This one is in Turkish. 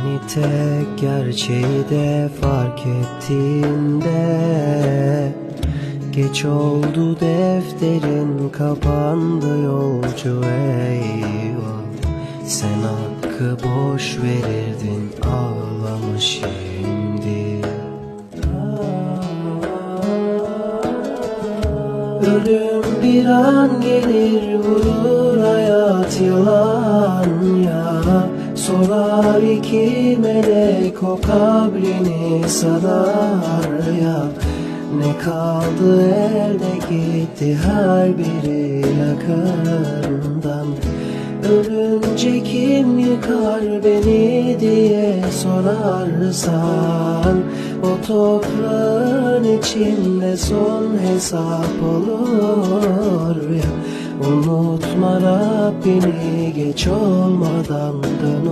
Beni tek gerçeği de fark ettiğinde geç oldu, defterin kapandı yolcu, eyvah. Sen hakkı boş verirdin, ağlama şimdi. Ölüm bir an gelir, vurur, hayat yalan ya. Sorar iki melek, o kabrini sarar ya. Ne kaldı elde, gitti her biri yakından. Ölünce kim yıkar beni diye sorarsan, o toprağın içinde son hesap olur ya. Unutma Rabbini, geç olmadan dön